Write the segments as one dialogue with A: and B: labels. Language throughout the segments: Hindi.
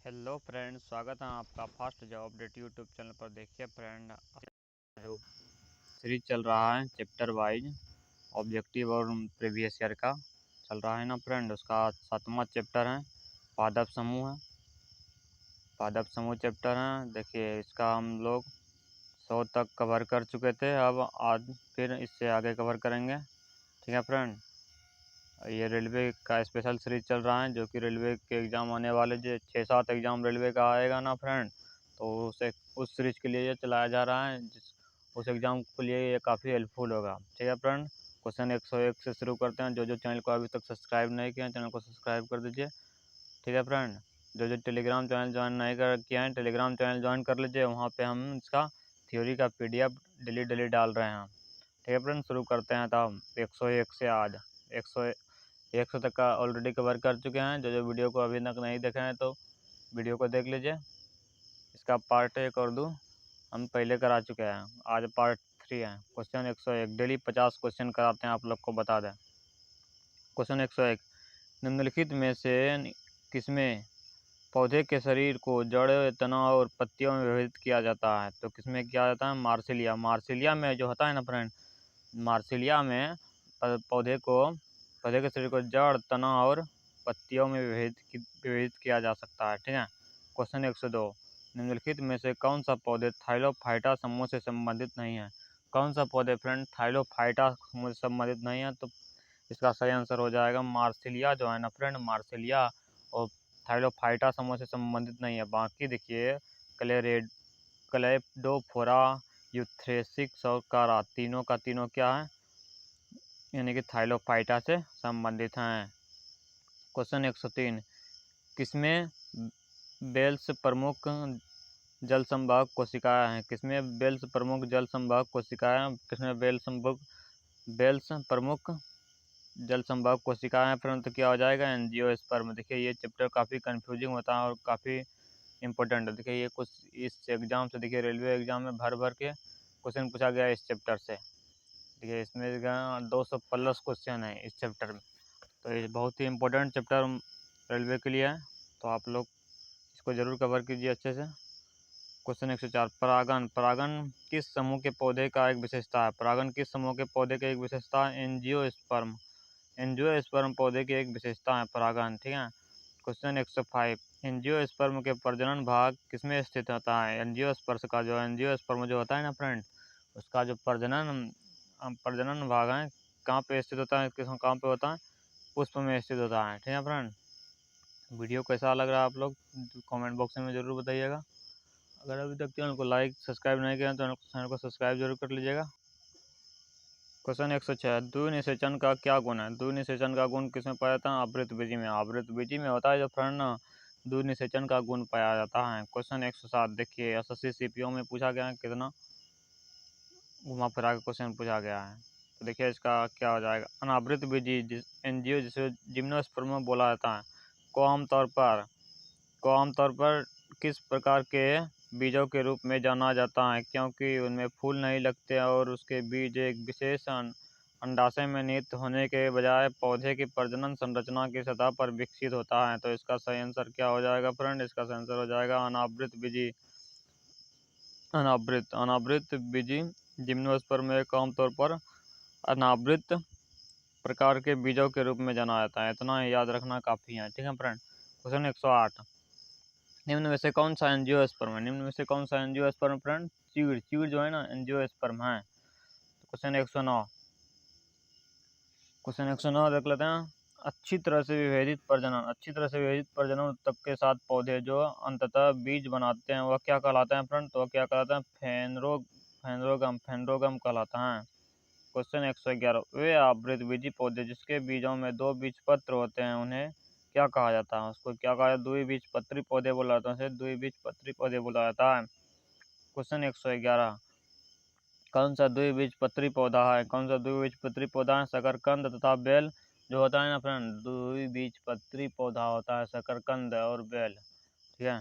A: हेलो फ्रेंड, स्वागत है आपका fast job update YouTube channel पर। देखिए फ्रेंड, जो सीरीज चल रहा है चैप्टर वाइज ऑब्जेक्टिव और प्रीवियस ईयर का चल रहा है ना फ्रेंड, उसका 7वां चैप्टर है पादप समूह है। पादप समूह चैप्टर है। देखिए इसका हम लोग 100 तक कवर कर चुके थे, अब आज फिर इससे आगे कवर करेंगे। ठीक है फ्रेंड, ये रेलवे का स्पेशल सीरीज चल रहा है जो कि रेलवे के एग्ज़ाम आने वाले जो 6-7 एग्ज़ाम रेलवे का आएगा ना फ्रेंड, तो उस सीरीज के लिए ये चलाया जा रहा है। उस एग्ज़ाम के लिए ये काफ़ी हेल्पफुल होगा। ठीक है फ्रेंड, क्वेश्चन 101 से शुरू करते हैं। जो चैनल को अभी तक सब्सक्राइब नहीं किया, चैनल को सब्सक्राइब कर दीजिए। ठीक है फ्रेंड, जो टेलीग्राम चैनल ज्वाइन नहीं कर किए हैं, टेलीग्राम चैनल ज्वाइन कर लीजिए। वहाँ पे हम इसका थ्योरी का PDF डेली डाल रहे हैं। ठीक है फ्रेंड, शुरू करते हैं। तब 101 से आज 100 तक का ऑलरेडी कवर कर चुके हैं। जो वीडियो को अभी तक नहीं देखे हैं तो वीडियो को देख लीजिए। इसका पार्ट 1 और 2 हम पहले करा चुके हैं। आज पार्ट 3 है। क्वेश्चन 101 डेली 50 क्वेश्चन कराते हैं, आप लोग को बता दें। क्वेश्चन 101, निम्नलिखित में से किसमें पौधे के शरीर को जड़, तना और पत्तियों में विभाजित किया जाता है? तो किसमें किया जाता है? मार्सिलिया। मार्सिलिया में जो होता है ना फ्रेंड, मार्सिलिया में पौधे के शरीर को जड़, तना और पत्तियों में विभाजित किया जा सकता है। ठीक है। क्वेश्चन 102, निम्नलिखित में से कौन सा पौधे थाइलोफाइटा समूह से संबंधित नहीं है? कौन सा पौधे फ्रेंड थाइलोफाइटा समूह से संबंधित नहीं है? तो इसका सही आंसर हो जाएगा मार्सिलिया जो है ना फ्रेंड, मार्सिलिया और थाइलोफाइटा समूह से संबंधित नहीं है। बाकी देखिए क्लेडोफोरा, यूथ्रेसिक्स और कारा, तीनों का तीनों क्या है, यानी कि थाइलोफाइटा से संबंधित हैं। क्वेश्चन 103, किसमें बेल्स प्रमुख जल संवाहक कोशिकाएं हैं? किसमें बेल्स प्रमुख जल संवाहक कोशिकाएं, किसमें बेल्स प्रमुख जल संवाहक कोशिकाएं हैं फ्रेंड? तो क्या हो जाएगा? एंजियोस्पर्म। देखिए ये चैप्टर काफ़ी कंफ्यूजिंग होता है और काफ़ी इंपॉर्टेंट है। देखिए ये कुछ इस एग्ज़ाम से, देखिए रेलवे एग्ज़ाम में भर भर के क्वेश्चन पूछा गया इस चैप्टर से। देखिए इसमें 200 प्लस क्वेश्चन है इस चैप्टर में, तो ये बहुत ही इम्पोर्टेंट चैप्टर रेलवे के लिए है, तो आप लोग इसको ज़रूर कवर कीजिए अच्छे से। क्वेश्चन 104, परागन। परागन किस समूह के पौधे का एक विशेषता है? परागन किस समूह के पौधे की एक विशेषता है? एंजियोस्पर्म। एंजियोस्पर्म पौधे की एक विशेषता है परागन। ठीक है। क्वेश्चन 105, एंजियोस्पर्म के प्रजनन भाग किसमें स्थित होता है? एंजियोस्पर्म जो होता है ना फ्रेंड, उसका जो प्रजनन भाग है कहाँ पे स्थित होता है? कहाँ पे होता है? पुष्प में स्थित होता है। ठीक है फ्रेंड, वीडियो कैसा लग रहा है आप लोग कमेंट बॉक्स में ज़रूर बताइएगा। अगर अभी तक चैनल को लाइक सब्सक्राइब नहीं किया तो चैनल को सब्सक्राइब जरूर कर लीजिएगा। क्वेश्चन 106, द्विनिषेचन का क्या गुण है? द्विनिषेचन का गुण किसमें पाया जाता है? आवृत बीजी में। आवृत बीजी में होता है जो फ्रेंड ना, द्विनिषेचन का गुण पाया जाता है। क्वेश्चन 107, देखिए SSC CPO में पूछा गया है, कितना घुमा फिरा के क्वेश्चन पूछा गया है। तो देखिए इसका क्या हो जाएगा? अनावृत बीजी एनजीओ जिसे जिम्नोस्पर्म बोला जाता है, को आमतौर पर किस प्रकार के बीजों के रूप में जाना जाता है? क्योंकि उनमें फूल नहीं लगते और उसके बीज एक विशेष अंडाशय में निहित होने के बजाय पौधे की प्रजनन संरचना की सतह पर विकसित होता है। तो इसका सही आंसर क्या हो जाएगा फ्रेंड? इसका सही आंसर हो जाएगा अनावृत बीजी। अनावृत बीजी जिम्नोस्पर्म एक आमतौर पर अनावृत प्रकार के बीजों के रूप में जाना जाता है। इतना ही याद रखना काफ़ी है। ठीक है फ्रेंड। क्वेश्चन 108, निम्न में से कौन सा एंजियोस्पर्म है? निम्न में से कौन सा एंजियोस्पर्म फ्रेंड? चीड़ जो है ना एंजियोस्पर्म है। तो क्वेश्चन 109, देख लेते हैं। अच्छी तरह से विभेदित प्रजनन तक के साथ पौधे जो अंततः बीज बनाते हैं वह क्या कहलाते हैं फ्रेंड? तो वह क्या कहलाते हैं? फेनरोगम कहलाता है। क्वेश्चन 111, वे आवृत बीजी पौधे जिसके बीजों में 2 बीजपत्र होते हैं उन्हें क्या कहा जाता है? उसको क्या कहा जाता है? द्विबीजपत्री पौधे बोला जाता है, द्विबीजपत्री पौधे बोला जाता है। क्वेश्चन 111, कौन सा द्विबीजपत्री पौधा है? कौन सा द्विबीजपत्री पौधा है? शकरकंद तथा बेल जो होता है ना फ्रेंड, द्विबीजपत्री पौधा होता है शकरकंद और बेल। ठीक है।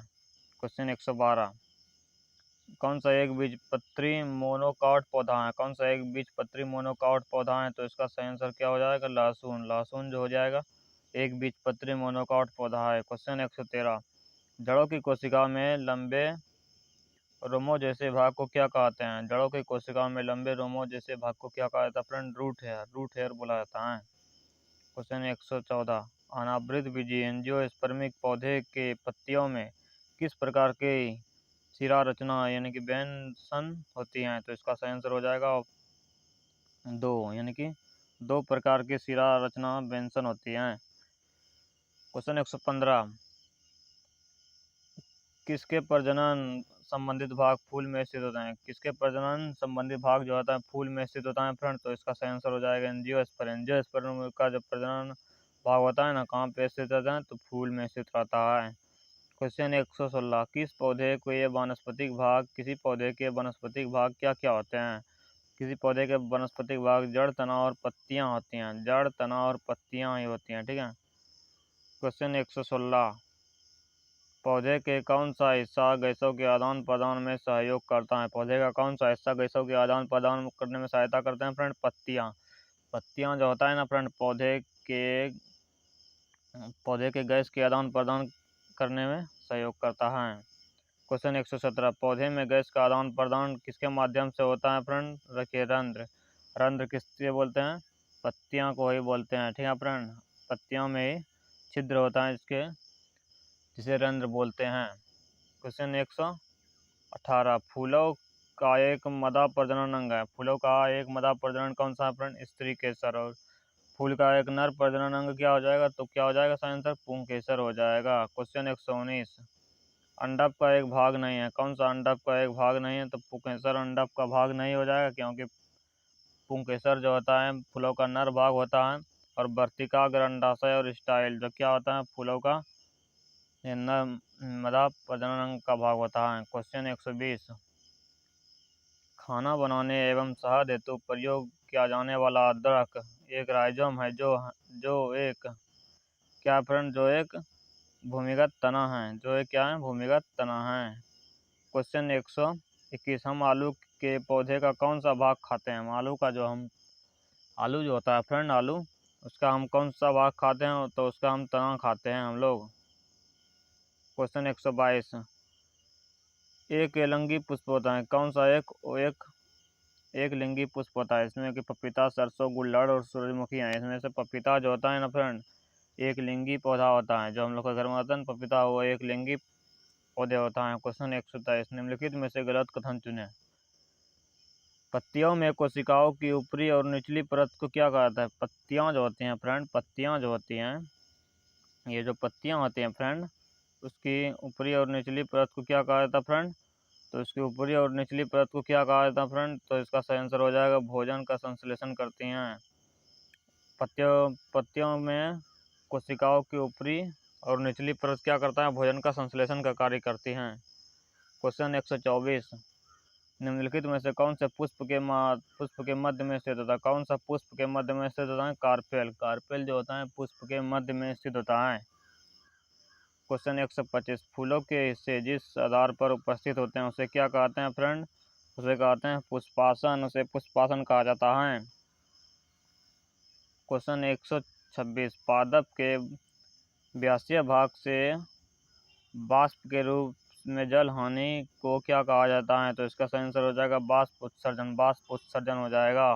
A: क्वेश्चन 112, कौन सा एक बीजपत्री मोनोकॉट पौधा है? कौन सा एक बीजपत्री मोनोकॉट पौधा है? तो इसका सही आंसर क्या हो जाएगा? लहसुन। लहसुन जो हो जाएगा एक बीजपत्री मोनोकॉट पौधा है। क्वेश्चन 113, जड़ों की कोशिका में लंबे रोमों जैसे भाग को क्या कहते हैं? जड़ों की कोशिकाओं में लंबे रोमों जैसे भाग को क्या कहा जाता है फ्रेंड? रूट हेयर बोला जाता है। क्वेश्चन 114, अनावृत बीजी एंजियोस्पर्मिक पौधे के पत्तियों में किस प्रकार की शिरा रचना यानी कि बेंसन होती हैं? तो इसका सही आंसर हो जाएगा दो, यानी कि दो प्रकार की शिरा रचना बेंसन होती हैं। क्वेश्चन 115, किसके प्रजनन संबंधित भाग फूल में स्थित होते हैं? किसके प्रजनन संबंधित भाग जो होता है फूल में स्थित होता है फ्रेंड? तो इसका सही आंसर हो जाएगा एंजियोस्पर्म। एंजियोस्पर्म का जो प्रजनन भाग होता है ना, कहाँ पे स्थित रहता है? तो फूल में स्थित रहता है। क्वेश्चन 116, किसी पौधे के वानस्पतिक भाग क्या क्या होते हैं? किसी पौधे के वानस्पतिक भाग जड़, तना और पत्तियां होती हैं। जड़, तना और पत्तियां ही होती हैं, ठीक है। क्वेश्चन 116, पौधे के कौन सा हिस्सा गैसों के आदान प्रदान में सहयोग करता है? पौधे का कौन सा हिस्सा गैसों के आदान प्रदान करने में सहायता करते हैं फ्रेंड? पत्तियां। पत्तियां जो होता है ना फ्रेंड, पौधे के गैस के आदान प्रदान करने में सहयोग करता है। क्वेश्चन 117, पौधे में गैस का आदान प्रदान किसके माध्यम से होता है फ्रेंड? रखिए रंध्र। रंध्र किससे बोलते हैं? पत्तियां को ही बोलते हैं, ठीक है फ्रेंड। पत्तियों में ही छिद्र होता है जिसे रंध्र बोलते हैं। क्वेश्चन 118, फूलों का एक मदा प्रजनन अंग है। फूलों का एक मदा प्रजनन कौन सा है फ्रेंड? स्त्री केसर। और फूल का एक नर प्रजनन अंग क्या हो जाएगा? तो क्या हो जाएगा सही आंसर? पुंकेसर हो जाएगा। क्वेश्चन 119, अंडक का एक भाग नहीं है। कौन सा अंडक का एक भाग नहीं है? तो पुंकेसर अंडक का भाग नहीं हो जाएगा, क्योंकि पुंकेसर जो होता है फूलों का नर भाग होता है, और वर्तिकाग्र अंडाशय और स्टाइल जो क्या होता है फूलों का मदा प्रजनन अंग का भाग होता है। क्वेश्चन 120, खाना बनाने एवं शहद हेतु प्रयोग किया जाने वाला अदरक एक राइजोम है जो एक क्या फ्रेंड? जो एक भूमिगत तना है। जो एक क्या है? भूमिगत तना है। क्वेश्चन 121, हम आलू के पौधे का कौन सा भाग खाते हैं? आलू जो होता है फ्रेंड, आलू उसका हम कौन सा भाग खाते हैं? तो उसका हम तना खाते हैं हम लोग। क्वेश्चन 122, एक लिंगी पुष्प होता है। कौन सा एक लिंगी पुष्प होता है? इसमें कि पपीता, सरसों, गुल्लड़ और सूरजमुखी है। इसमें से पपीता जो होता है ना फ्रेंड, एक लिंगी पौधा होता है। जो हम लोग के घर में होता है ना पपीता, वो एक लिंगी पौधे होता है। क्वेश्चन 123, निम्नलिखित में से गलत कथन चुने। पत्तियों में कोशिकाओं की ऊपरी और निचली परत को क्या कहा जाता है? पत्तियां जो होती हैं फ्रेंड, पत्तियां जो होती हैं, ये जो पत्तियां होती हैं फ्रेंड, उसकी ऊपरी और निचली परत को क्या कहा जाता है फ्रेंड? तो इसकी ऊपरी और निचली परत को क्या कहा जाता है फ्रेंड? तो इसका सही आंसर हो जाएगा भोजन का संश्लेषण करती हैं। पत्तियों में कोशिकाओं की ऊपरी और निचली परत क्या करता है? भोजन का संश्लेषण का कार्य करती हैं। क्वेश्चन 124, निम्नलिखित में से कौन से पुष्प के मध्य में स्थित होता है? कौन सा पुष्प के मध्य में स्थित होता है? कार्पेल। कार्पेल जो होता है पुष्प के मध्य में स्थित होता है। क्वेश्चन 125, फूलों के हिस्से जिस आधार पर उपस्थित होते हैं उसे क्या कहते हैं फ्रेंड? उसे कहते हैं पुष्पासन। उसे पुष्पासन कहा जाता है। क्वेश्चन 126, पादप के व्यासीय भाग से वाष्प के रूप में जल हानि को क्या कहा जाता है? तो इसका सही आंसर हो जाएगा वाष्प उत्सर्जन। वाष्प उत्सर्जन हो जाएगा।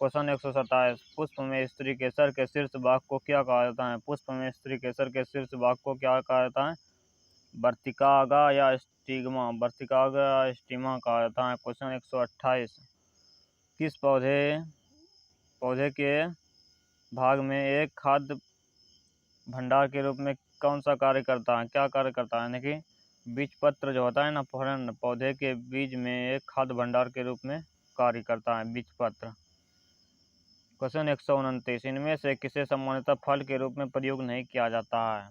A: क्वेश्चन 127, पुष्प में स्त्री केसर के शीर्ष भाग को क्या कहा जाता है? पुष्प में स्त्री केसर के शीर्ष भाग को क्या कहा जाता है? वर्तिकागा या स्टिग्मा। वर्तिकागा या स्टिग्मा कहा जाता है। क्वेश्चन 128, किस पौधे के भाग में एक खाद्य भंडार के रूप में कौन सा कार्य करता है? क्या कार्य करता है? यानी कि बीज पत्र जो होता है ना फ्रेंड, पौधे के बीज में एक खाद्य भंडार के रूप में कार्य करता है बीज पत्र। क्वेश्चन 129, इनमें से किसे सामान्यतः फल के रूप में प्रयोग नहीं किया जाता है?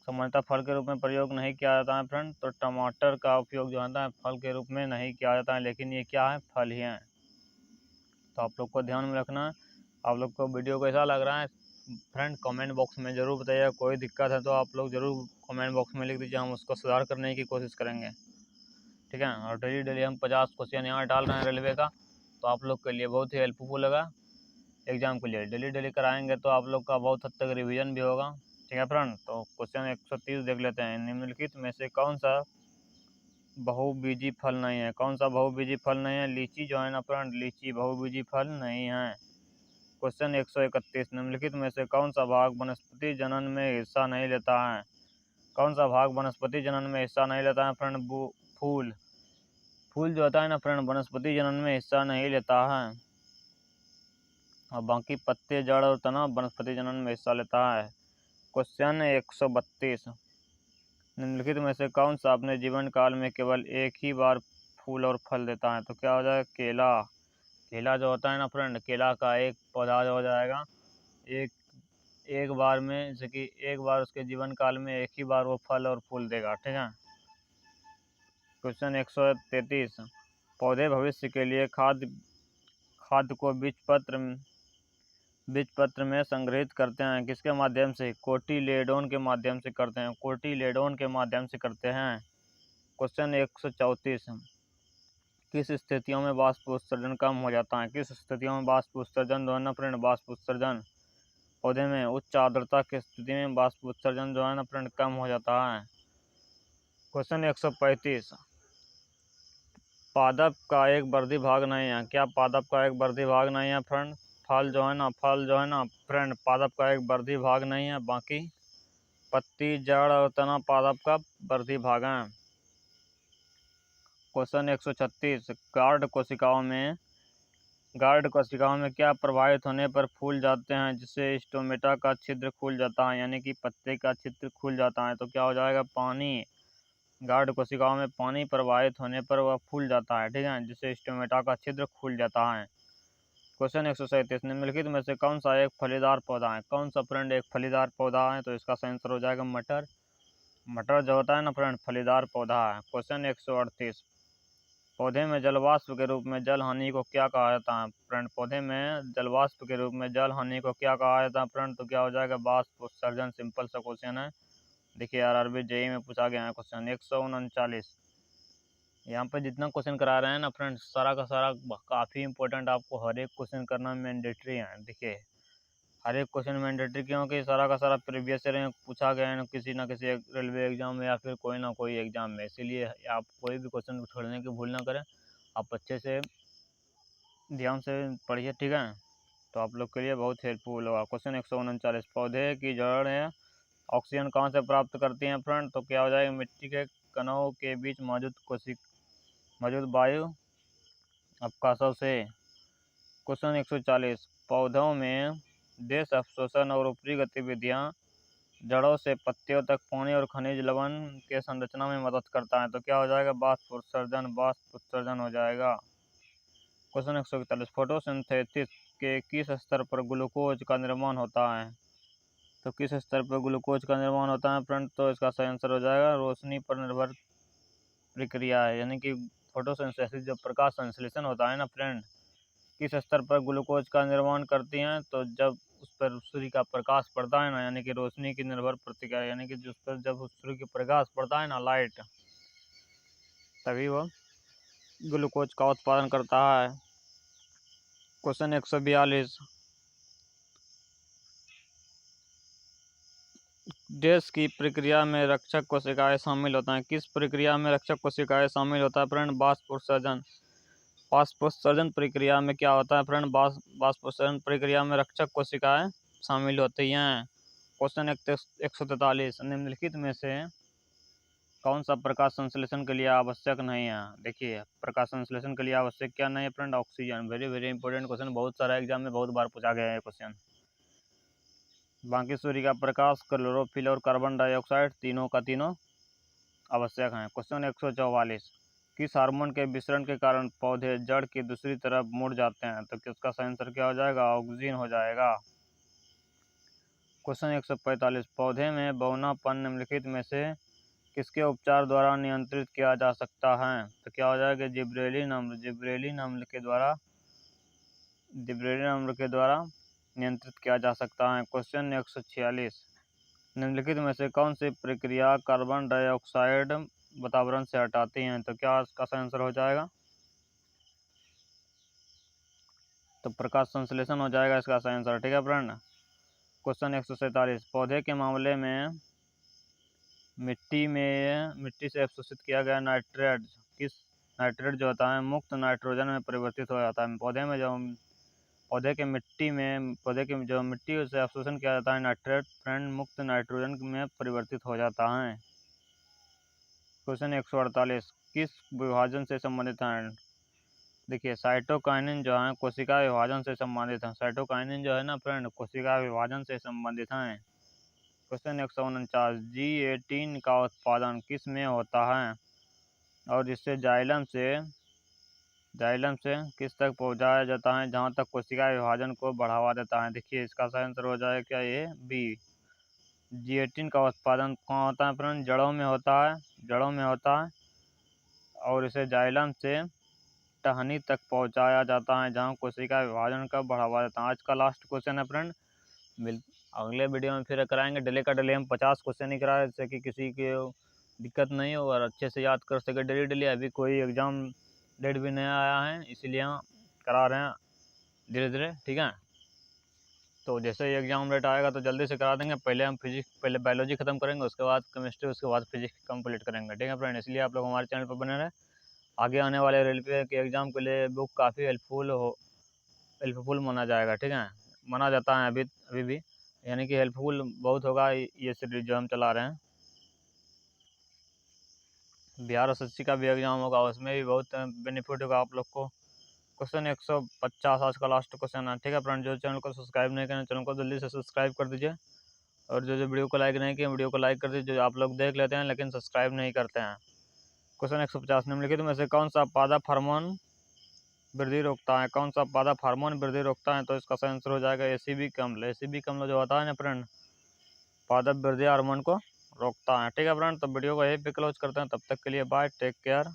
A: सामान्यतः फल के रूप में प्रयोग नहीं किया जाता है फ्रेंड, तो टमाटर का उपयोग जो होता है फल के रूप में नहीं किया जाता है, लेकिन ये क्या है? फल ही है। तो आप लोग को ध्यान में रखना है। आप लोग को वीडियो कैसा लग रहा है फ्रेंड कमेंट बॉक्स में ज़रूर बताइए। कोई दिक्कत है तो आप लोग ज़रूर कमेंट बॉक्स में लिख दीजिए, हम उसको सुधार करने की कोशिश करेंगे, ठीक है। और डेली डेली हम 50 क्वेश्चन यहाँ डाल रहे हैं रेलवे का, तो आप लोग के लिए बहुत ही हेल्पफुल होगा एग्ज़ाम के लिए। डेली डेली कराएंगे तो आप लोग का बहुत हद तक रिवीजन भी होगा, ठीक है फ्रेंड। तो क्वेश्चन 130 देख लेते हैं। निम्नलिखित में से कौन सा बहुबीजी फल नहीं है? कौन सा बहुबीजी फल नहीं है? लीची जो है ना फ्रेंड, लीची बहुबीजी फल नहीं है। क्वेश्चन 131, निम्नलिखित में से कौन सा भाग वनस्पति जनन में हिस्सा नहीं लेता है? कौन सा भाग वनस्पति जनन में हिस्सा नहीं लेता है फ्रेंड? फूल। फूल जो होता है ना फ्रेंड, वनस्पति जनन में हिस्सा नहीं लेता है, और बाकी पत्ते, जड़ और तना वनस्पति जनन में हिस्सा लेता है। क्वेश्चन 132, निम्नलिखित में से कौन सा अपने जीवन काल में केवल एक ही बार फूल और फल देता है? तो क्या हो जाएगा? केला। केला जो होता है ना फ्रेंड, केला का एक पौधा जो हो जाएगा, एक एक बार में, जैसे कि एक बार उसके जीवन काल में एक ही बार वो फल और फूल देगा। ठीक है। क्वेश्चन 133, पौधे भविष्य के लिए खाद्य को बीज पत्र में संग्रहित करते हैं किसके माध्यम से? कोटिलेडोन के माध्यम से करते हैं। कोटिलेडोन के माध्यम से करते हैं। क्वेश्चन 134, किस स्थितियों में वाष्प उत्सर्जन कम हो जाता है? किस स्थितियों में वाष्प उत्सर्जन जो है ना फ्रेंड, वाष्प उत्सर्जन पौधे में उच्च आर्द्रता की स्थिति में वाष्प उत्सर्जन जो है ना फ्रेंड कम हो जाता है। क्वेश्चन 135, पादप का एक वर्धी भाग नहीं है। क्या पादप का एक वर्धी भाग नहीं है फ्रेंड? फल जो है ना फ्रेंड, पादप का एक वर्धी भाग नहीं है, बाकी पत्ती, जड़ और तना पादप का वर्धी भाग है। क्वेश्चन 136, गार्ड कोशिकाओं में क्या प्रभावित होने पर फूल जाते हैं जिससे स्टोमेटा का छिद्र खुल जाता है, यानी कि पत्ते का छिद्र खुल जाता है? तो क्या हो जाएगा? पानी। गार्ड कोशिकाओं में पानी प्रवाहित होने पर वह फूल जाता है। ठीक है, जिससे स्टोमेटा का छिद्र खुल जाता है। क्वेश्चन 137, निम्नलिखित में से कौन सा एक फलीदार पौधा है? कौन सा फ्रेंड एक फलीदार पौधा है? तो इसका सही आंसर हो जाएगा मटर। मटर जो होता है ना फ्रेंड, फलीदार पौधा है। क्वेश्चन 138, पौधे में जलवाष्प के रूप में जल हानि को क्या कहा जाता है? फ्रेंड, पौधे में जलवाष्प के रूप में जल हानि को क्या कहा जाता है फ्रेंड? तो क्या हो जाएगा? वाष्प उत्सर्जन। सिंपल सा क्वेश्चन है। देखिए आरआरबी जेईई में पूछा गया है। क्वेश्चन 139, यहाँ पर जितना क्वेश्चन करा रहे हैं ना फ्रेंड, सारा का सारा काफ़ी इंपॉर्टेंट, आपको हर एक क्वेश्चन करना मैंडेटरी है। देखिए हर एक क्वेश्चन मैंडेटरी क्योंकि सारा का सारा प्रीवियस ईयर में पूछा गया है किसी ना किसी रेलवे एग्जाम में या फिर कोई ना कोई एग्जाम में, इसीलिए आप कोई भी क्वेश्चन छोड़ने की भूल ना करें। आप अच्छे से ध्यान से पढ़िए। ठीक है, तो आप लोग के लिए बहुत हेल्पफुल होगा। क्वेश्चन 139, पौधे की जड़ें ऑक्सीजन कहाँ से प्राप्त करती हैं फ्रेंड? तो क्या हो जाएगा? मिट्टी के कणों के बीच मौजूद वायु अवकाशों से। क्वेश्चन 140, पौधों में देश अवशोषण और ऊपरी गतिविधियां जड़ों से पत्तियों तक पानी और खनिज लवण के संरचना में मदद करता है। तो क्या हो जाएगा? वाष्प उत्सर्जन हो जाएगा। क्वेश्चन 141, फोटोसिंथेसिस के किस स्तर पर ग्लूकोज का निर्माण होता है? तो किस स्तर पर ग्लूकोज का निर्माण होता है फ्रेंड? तो इसका सही आंसर हो जाएगा रोशनी पर निर्भर प्रक्रिया है, यानी कि फोटोसिंथेसिस जो प्रकाश संश्लेषण होता है ना फ्रेंड, किस स्तर पर ग्लूकोज का निर्माण करती हैं? तो जब उस पर सूर्य का प्रकाश पड़ता है ना, यानी कि रोशनी की निर्भर प्रतिक्रिया, यानी कि जिस पर जब सूर्य की प्रकाश पड़ता है ना, लाइट, तभी वो ग्लूकोज का उत्पादन करता है। क्वेश्चन 142, देश की प्रक्रिया में रक्षक कोशिकाएं शामिल होता है। किस प्रक्रिया में रक्षक कोशिकाएं शामिल होता है फ्रेंड? वाष्प उत्सर्जन। वाष्प उत्सर्जन प्रक्रिया में क्या होता है फ्रेंड? वाष्प उत्सर्जन प्रक्रिया में रक्षक कोशिकाएं शामिल होती हैं। क्वेश्चन 143, निम्नलिखित में से कौन सा प्रकाश संश्लेषण के लिए आवश्यक नहीं है? देखिए प्रकाश संश्लेषण के लिए आवश्यक क्या नहीं है friend? Oxygen. Very very important question, बहुत सारा एग्जाम में बहुत बार पूछा गया है क्वेश्चन। बाकी सूर्य का प्रकाश, क्लोरोफिल और कार्बन डाइऑक्साइड तीनों का तीनों आवश्यक हैं। क्वेश्चन 144, किस हार्मोन के विसरण के कारण पौधे जड़ की दूसरी तरफ मुड़ जाते हैं? तो किसका सही आंसर क्या हो जाएगा? ऑक्सिन हो जाएगा। क्वेश्चन 145, पौधे में बौनापन निम्नलिखित में से किसके उपचार द्वारा नियंत्रित किया जा सकता है? तो क्या हो जाएगा? जिब्रेलिन अम्ल के द्वारा नियंत्रित किया जा सकता है। क्वेश्चन 146, निम्नलिखित में से कौन सी प्रक्रिया कार्बन डाइऑक्साइड वातावरण से हटाती हैं? तो क्या इसका सही आंसर हो जाएगा? तो प्रकाश संश्लेषण हो जाएगा इसका सही आंसर। ठीक है फ्रेंड। क्वेश्चन 147, पौधे के मामले में मिट्टी से अवशोषित किया गया नाइट्रेट जो होता है मुक्त नाइट्रोजन में परिवर्तित हो जाता है। पौधे के जो मिट्टी से अवशोषण किया जाता है नाइट्रेट फ्रेंड मुक्त नाइट्रोजन में परिवर्तित हो जाता है। क्वेश्चन 148, किस विभाजन से संबंधित है? देखिए साइटोकाइनिन जो है कोशिका विभाजन से संबंधित है। साइटोकाइनिन जो है ना फ्रेंड कोशिका विभाजन से संबंधित है। क्वेश्चन 149, G18 का उत्पादन किस में होता है और इससे जाइलम से किस तक पहुंचाया जाता है जहां तक कोशिका विभाजन को बढ़ावा देता है? देखिए इसका सही आंसर हो जाएगा क्या, ये बी। G18 का उत्पादन कहाँ होता है फ्रेंड? जड़ों में होता है और इसे जाइलम से टहनी तक पहुंचाया जाता है जहां कोशिका विभाजन का बढ़ावा देता है। आज का लास्ट क्वेश्चन है फ्रेंड, अगले वीडियो में फिर कराएंगे। डेली हम 50 क्वेश्चन ही करा जैसे कि किसी के दिक्कत नहीं हो और अच्छे से याद कर सके डेली। अभी कोई एग्ज़ाम डेट भी नहीं आया है इसीलिए हम करा रहे हैं धीरे धीरे, ठीक है। तो जैसे ही एग्ज़ाम डेट आएगा तो जल्दी से करा देंगे। पहले बायोलॉजी ख़त्म करेंगे, उसके बाद केमिस्ट्री, उसके बाद फिजिक्स कंप्लीट करेंगे, ठीक है फ्रेंड। इसलिए आप लोग हमारे चैनल पर बने रहें। आगे आने वाले रेलवे के एग्ज़ाम के लिए बुक काफ़ी हेल्पफुल माना जाएगा, ठीक है। माना जाता है अभी भी, यानी कि हेल्पफुल बहुत होगा ये सीरीज जो हम चला रहे हैं। बिहार एसएससी का भी एग्ज़ाम होगा, उसमें भी बहुत बेनिफिट होगा आप लोग को। क्वेश्चन 150 आज का लास्ट क्वेश्चन है, ठीक है फ्रेंड। जो चैनल को सब्सक्राइब नहीं करें चैनल को जल्दी से सब्सक्राइब कर दीजिए और जो वीडियो को लाइक नहीं किए वीडियो को लाइक कर दीजिए। जो आप लोग देख लेते हैं लेकिन सब्सक्राइब नहीं करते हैं। क्वेश्चन 150, निम्नलिखित में से कौन सा पादप हार्मोन वृद्धि रोकता है? कौन सा पादप हार्मोन वृद्धि रोकता है? तो इसका सही आंसर हो जाएगा एसीबिक अम्ल। एसीबिक अम्ल जो होता है ना फ्रेंड, पादप वृद्धि हार्मोन को रोकता है, ठीक है फ्रेंड। तो वीडियो को यहीं पे क्लोज करते हैं, तब तक के लिए बाय, टेक केयर।